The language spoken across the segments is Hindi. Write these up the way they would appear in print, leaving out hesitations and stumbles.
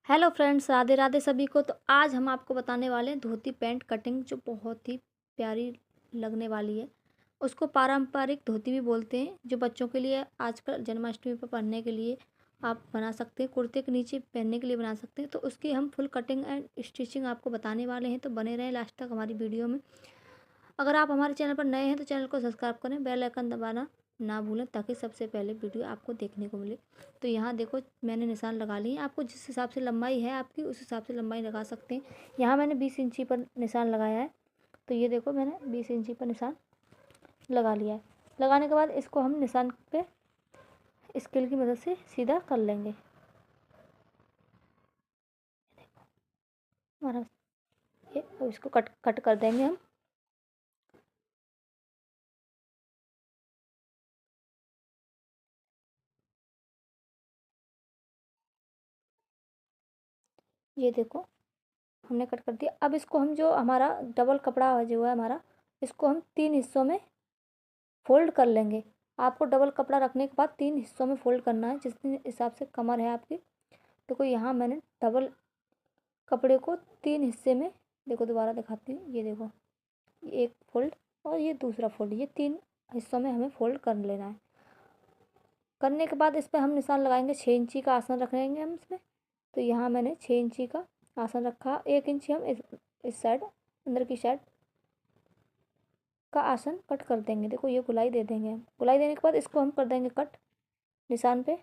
हेलो फ्रेंड्स, राधे राधे सभी को। तो आज हम आपको बताने वाले हैं धोती पैंट कटिंग, जो बहुत ही प्यारी लगने वाली है। उसको पारंपरिक धोती भी बोलते हैं, जो बच्चों के लिए आजकल जन्माष्टमी पर पहनने के लिए आप बना सकते हैं, कुर्ते के नीचे पहनने के लिए बना सकते हैं। तो उसकी हम फुल कटिंग एंड स्टिचिंग आपको बताने वाले हैं, तो बने रहें लास्ट तक हमारी वीडियो में। अगर आप हमारे चैनल पर नए हैं तो चैनल को सब्सक्राइब करें, बेल आइकन दबाना ना भूलें, ताकि सबसे पहले वीडियो आपको देखने को मिले। तो यहाँ देखो, मैंने निशान लगा लिए। आपको जिस हिसाब से लंबाई है आपकी, उस हिसाब से लंबाई लगा सकते हैं। यहाँ मैंने 20 इंची पर निशान लगाया है। तो ये देखो, मैंने 20 इंची पर निशान लगा लिया है। लगाने के बाद इसको हम निशान पे स्केल की मदद से सीधा कर लेंगे। हमारा ये, अब इसको कट कट कर देंगे हम। ये देखो, हमने कट कर दिया। अब इसको हम, जो हमारा डबल कपड़ा जो है हमारा, इसको हम 3 हिस्सों में फोल्ड कर लेंगे। आपको डबल कपड़ा रखने के बाद 3 हिस्सों में फोल्ड करना है, जिस हिसाब से कमर है आपकी। देखो, यहाँ मैंने डबल कपड़े को 3 हिस्से में, देखो दोबारा दिखाती हूँ, ये देखो, ये एक फोल्ड और ये दूसरा फोल्ड, ये 3 हिस्सों में हमें फोल्ड कर लेना है। करने के बाद इस पर हम निशान लगाएंगे। 6 इंची का आसन रखेंगे हम इसमें। तो यहाँ मैंने 6 इंची का आसन रखा। 1 इंची हम इस साइड, अंदर की साइड का आसन कट कर देंगे। देखो, ये गुलाई दे देंगे हम। गुलाई देने के बाद इसको हम कर देंगे कट निशान पे।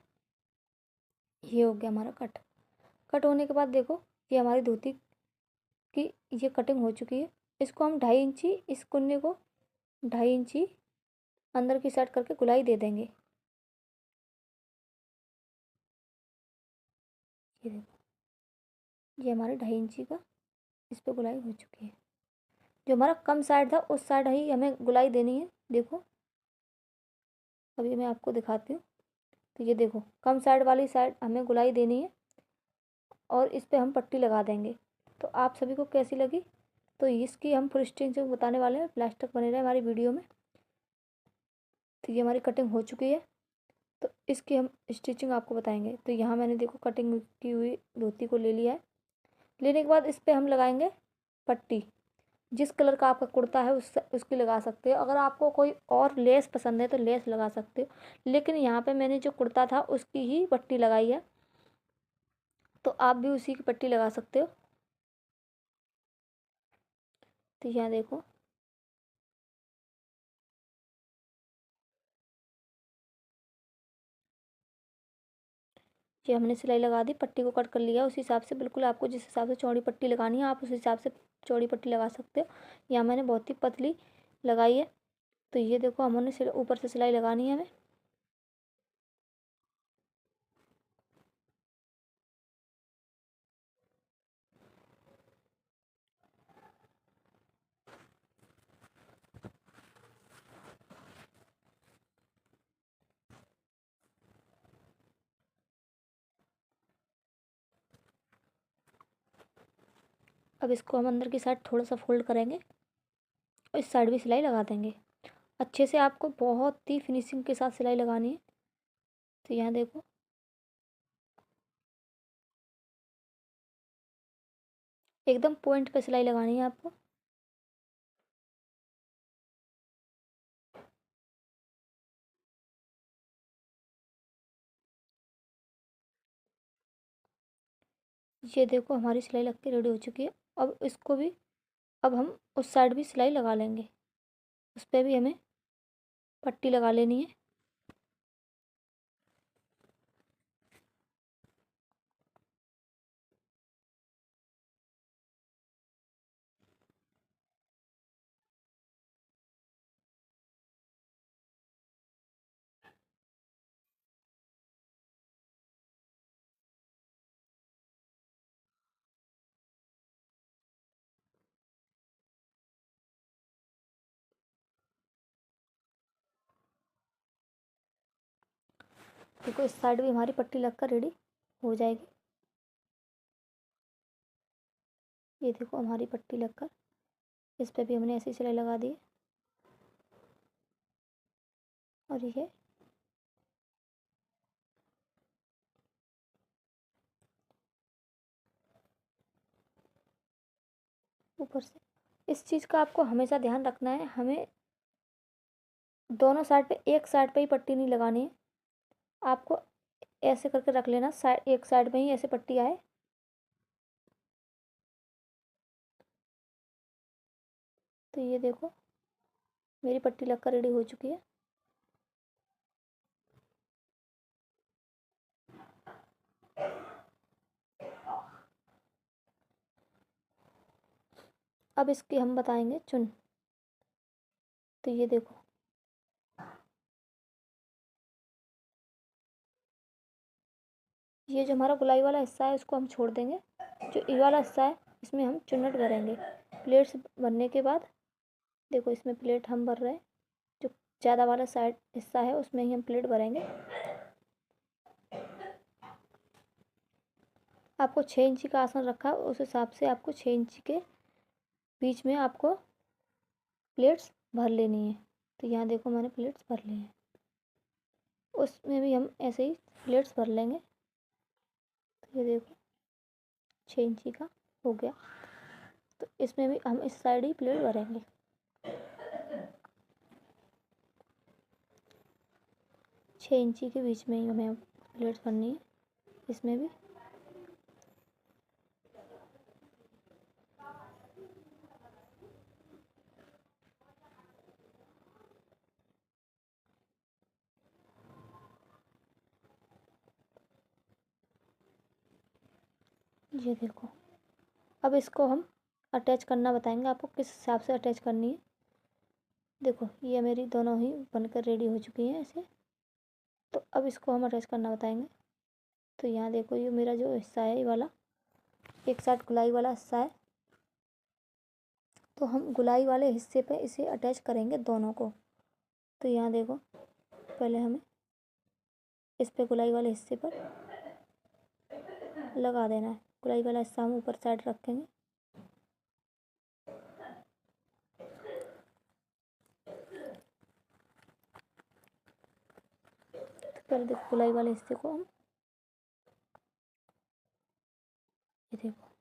ये हो गया हमारा कट। कट होने के बाद देखो, ये हमारी धोती की ये कटिंग हो चुकी है। इसको हम 2.5 इंची, इस कुन्ने को 2.5 इंची अंदर की साइड करके गुलाई दे देंगे। ये देखो, ये हमारे 2.5 इंची का इस पर गुलाई हो चुकी है। जो हमारा कम साइड था, उस साइड ही हमें गुलाई देनी है। देखो, अभी मैं आपको दिखाती हूँ। तो ये देखो, कम साइड वाली साइड हमें गुलाई देनी है और इस पे हम पट्टी लगा देंगे। तो आप सभी को कैसी लगी, तो इसकी हम फुल स्टिचिंग बताने वाले हैं। लास्ट तक बने रहे हमारी वीडियो में। तो ये हमारी कटिंग हो चुकी है, तो इसकी हम स्टिचिंग आपको बताएंगे। तो यहाँ मैंने देखो कटिंग की हुई धोती को ले लिया है। लेने के बाद इस पर हम लगाएंगे पट्टी। जिस कलर का आपका कुर्ता है उसकी लगा सकते हो। अगर आपको कोई और लेस पसंद है तो लेस लगा सकते हो, लेकिन यहाँ पे मैंने जो कुर्ता था उसकी ही पट्टी लगाई है, तो आप भी उसी की पट्टी लगा सकते हो। तो यहाँ देखो, ये हमने सिलाई लगा दी, पट्टी को कट कर लिया। उसी हिसाब से, बिल्कुल आपको जिस हिसाब से चौड़ी पट्टी लगानी है, आप उस हिसाब से चौड़ी पट्टी लगा सकते हो। यहाँ मैंने बहुत ही पतली लगाई है। तो ये देखो, हमने ऊपर से सिलाई लगानी है हमें। अब इसको हम अंदर की साइड थोड़ा सा फोल्ड करेंगे और इस साइड भी सिलाई लगा देंगे। अच्छे से आपको बहुत ही फिनिशिंग के साथ सिलाई लगानी है। तो यहाँ देखो, एकदम पॉइंट पे सिलाई लगानी है आपको। ये देखो, हमारी सिलाई लग के रेडी हो चुकी है। अब इसको भी, अब हम उस साइड भी सिलाई लगा लेंगे। उस पर भी हमें पट्टी लगा लेनी है। देखो, इस साइड भी हमारी पट्टी लगकर रेडी हो जाएगी। ये देखो, हमारी पट्टी लगकर, इस पे भी हमने ऐसी सिलाई लगा दी है। और ये ऊपर से। इस चीज़ का आपको हमेशा ध्यान रखना है, हमें दोनों साइड पे एक साइड पे ही पट्टी नहीं लगानी है, आपको ऐसे करके रख लेना, साइड एक साइड में ही ऐसे पट्टी आए। तो ये देखो मेरी पट्टी लगकर रेडी हो चुकी है। अब इसकी हम बताएंगे चुन। तो ये देखो ये जो हमारा गुलाई वाला हिस्सा है इसको हम छोड़ देंगे, जो ये वाला हिस्सा है इसमें हम चुन्नट भरेंगे। प्लेट्स भरने के बाद देखो इसमें प्लेट हम भर रहे हैं, जो ज़्यादा वाला साइड हिस्सा है उसमें ही हम प्लेट भरेंगे। आपको 6 इंची का आसन रखा है, उस हिसाब से आपको 6 इंची के बीच में आपको प्लेट्स भर लेनी है। तो यहाँ देखो मैंने प्लेट्स भर ली हैं, उसमें भी हम ऐसे ही प्लेट्स भर लेंगे। तो ये देखो 6 इंची का हो गया, तो इसमें भी हम इस साइड ही प्लेट भरेंगे। छः इंची के बीच में ही हमें प्लेट्स भरनी है इसमें भी। ये देखो अब इसको हम अटैच करना बताएंगे आपको, किस हिसाब से अटैच करनी है। देखो ये मेरी दोनों ही बनकर रेडी हो चुकी हैं ऐसे। तो अब इसको हम अटैच करना बताएंगे। तो यहाँ देखो ये मेरा जो हिस्सा है ये वाला एक साइड गुलाई वाला हिस्सा है, तो हम गुलाई वाले हिस्से पे इसे अटैच करेंगे दोनों को। तो यहाँ देखो पहले हमें इस पे गुलाई वाले हिस्से पर लगा देना है। गुलाई वाला हिस्सा हम ऊपर साइड रखेंगे। तो पहले देखो गुलाई वाले हिस्से को हम ये देखो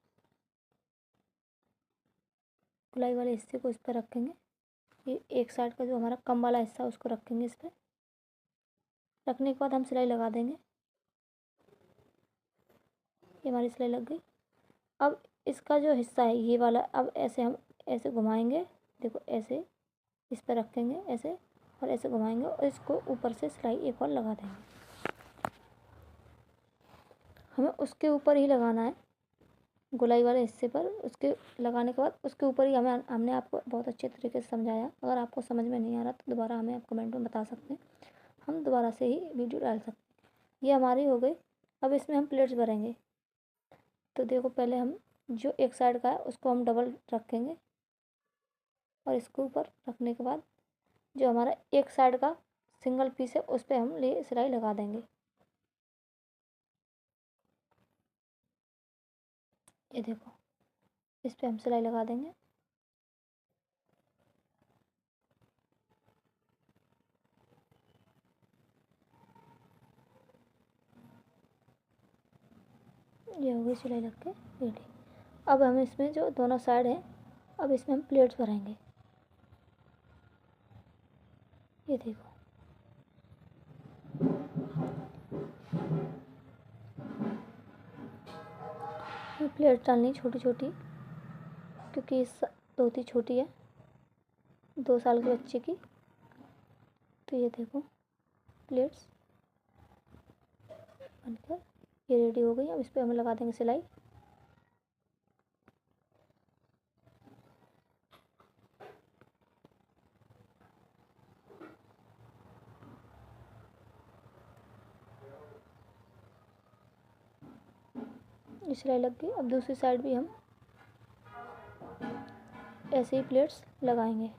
गुलाई वाले हिस्से को इस पर रखेंगे। ये एक साइड का जो हमारा कम वाला हिस्सा है उसको रखेंगे इस पर। रखने के बाद हम सिलाई लगा देंगे। ये हमारी सिलाई लग गई। अब इसका जो हिस्सा है ये वाला अब ऐसे हम ऐसे घुमाएंगे। देखो ऐसे इस पर रखेंगे ऐसे और ऐसे घुमाएंगे और इसको ऊपर से सिलाई एक और लगा देंगे। हमें उसके ऊपर ही लगाना है गुलाई वाले हिस्से पर। उसके लगाने के बाद उसके ऊपर ही हमने आपको बहुत अच्छे तरीके से समझाया। अगर आपको समझ में नहीं आ रहा तो दोबारा हमें आप कमेंट में बता सकते हैं, हम दोबारा से ही वीडियो डाल सकते हैं। ये हमारी हो गई। अब इसमें हम प्लेट्स भरेंगे। तो देखो पहले हम जो एक साइड का है उसको हम डबल रखेंगे और इसके ऊपर रखने के बाद जो हमारा एक साइड का सिंगल पीस है उस पर हम सिलाई लगा देंगे। ये देखो इस पर हम सिलाई लगा देंगे। ये हो गई सिलाई लग के रेडी। अब हम इसमें जो दोनों साइड हैं अब इसमें हम प्लेट्स भरेंगे। ये देखो ये प्लेट डालनी छोटी छोटी, क्योंकि इस धोती छोटी है 2 साल के बच्चे की। तो ये देखो प्लेट्स बनकर ये रेडी हो गई। अब इस पर हम लगा देंगे सिलाई। ये सिलाई लग गई। अब दूसरी साइड भी हम ऐसे ही प्लेट्स लगाएंगे।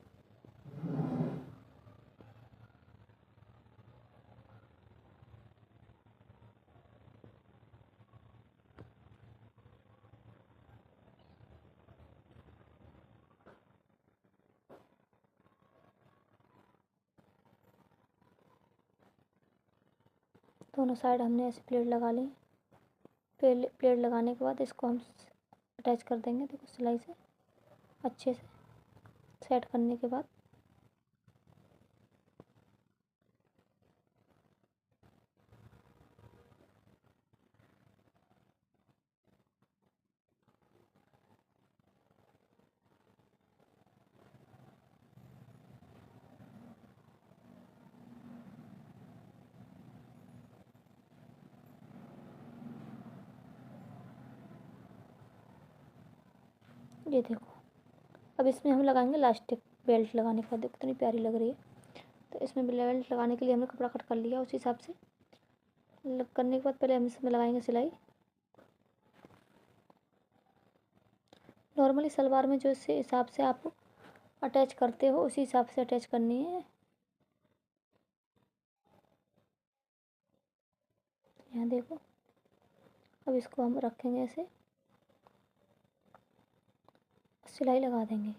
दोनों साइड हमने ऐसे प्लेट लगा ली। प्लेट लगाने के बाद इसको हम अटैच कर देंगे देखो सिलाई से। अच्छे से सेट करने के बाद ये देखो, अब इसमें हम लगाएंगे इलास्टिक। बेल्ट लगाने के बाद देखो कितनी प्यारी लग रही है। तो इसमें बेल्ट लगाने के लिए हमने कपड़ा कट कर लिया, उसी हिसाब से करने के बाद पहले हम इसमें लगाएंगे सिलाई। नॉर्मली सलवार में जो इस हिसाब से आप अटैच करते हो उसी हिसाब से अटैच करनी है। यहाँ देखो, अब इसको हम रखेंगे ऐसे, सिलाई लगा देंगे।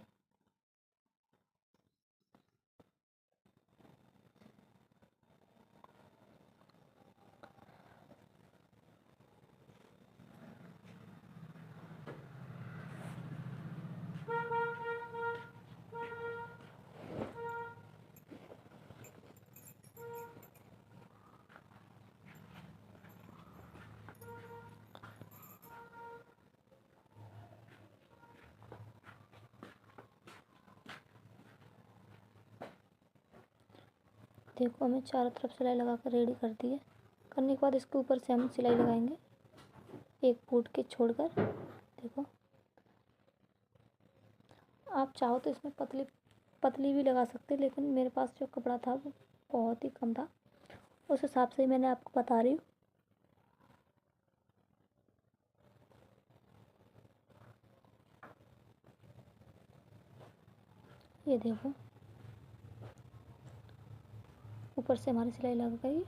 देखो हमें चारों तरफ सिलाई लगा कर रेडी कर दी है। करने के बाद इसके ऊपर से हम सिलाई लगाएंगे, एक फूट के छोड़कर। देखो, आप चाहो तो इसमें पतली पतली भी लगा सकते, लेकिन मेरे पास जो कपड़ा था वो बहुत ही कम था, उस हिसाब से ही मैंने आपको बता रही हूँ। ये देखो, ऊपर से हमारी सिलाई लग गई है।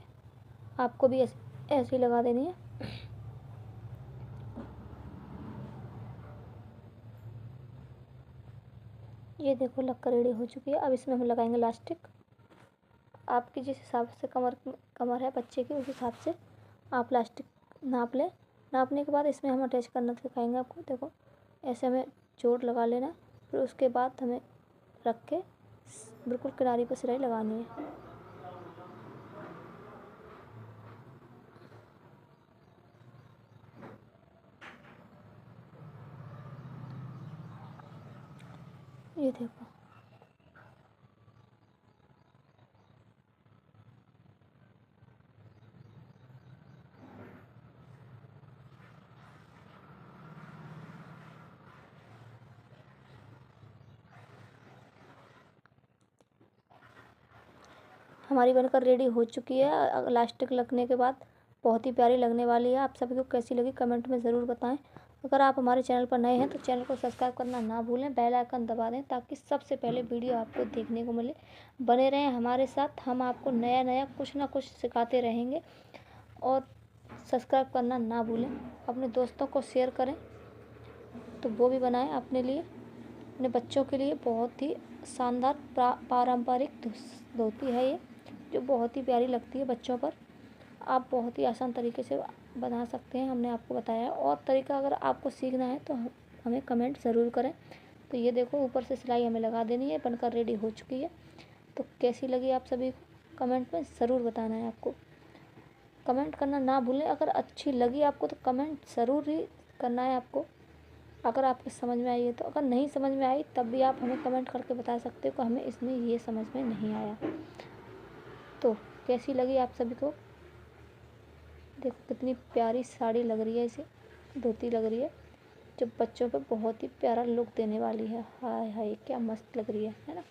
आपको भी ऐसे ही लगा देनी है। ये देखो लग कर रेडी हो चुकी है। अब इसमें हम लगाएंगे इलास्टिक। आपकी जिस हिसाब से कमर है बच्चे की, उस हिसाब से आप इलास्टिक नाप लें। नापने के बाद इसमें हम अटैच करना सिखाएंगे आपको। देखो, ऐसे हमें जोड़ लगा लेना, फिर उसके बाद हमें रख के बिल्कुल किनारे पर सिलाई लगानी है। ये देखो, हमारी बनकर रेडी हो चुकी है। इलास्टिक लगने के बाद बहुत ही प्यारी लगने वाली है। आप सभी को कैसी लगी कमेंट में ज़रूर बताएं। अगर आप हमारे चैनल पर नए हैं तो चैनल को सब्सक्राइब करना ना भूलें, बेल आइकन दबा दें ताकि सबसे पहले वीडियो आपको देखने को मिले। बने रहें हमारे साथ, हम आपको नया नया कुछ ना कुछ सिखाते रहेंगे। और सब्सक्राइब करना ना भूलें। अपने दोस्तों को शेयर करें तो वो भी बनाएं अपने लिए, अपने बच्चों के लिए। बहुत ही शानदार पारंपरिक धोती है ये, जो बहुत ही प्यारी लगती है बच्चों पर। आप बहुत ही आसान तरीके से बना सकते हैं, हमने आपको बताया है। और तरीका अगर आपको सीखना है तो हमें कमेंट ज़रूर करें। तो ये देखो, ऊपर से सिलाई हमें लगा देनी है, बनकर रेडी हो चुकी है। तो कैसी लगी आप सभी को कमेंट में ज़रूर बताना है आपको। कमेंट करना ना भूलें। अगर अच्छी लगी आपको तो कमेंट ज़रूर ही करना है आपको, अगर आपको समझ में आई है तो। अगर नहीं समझ में आई तब भी आप हमें कमेंट करके बता सकते हो कि हमें इसमें ये समझ में नहीं आया। तो कैसी लगी आप सभी को। देखो कितनी प्यारी साड़ी लग रही है, इसे धोती लग रही है, जो बच्चों पे बहुत ही प्यारा लुक देने वाली है। हाय हाय क्या मस्त लग रही है ना।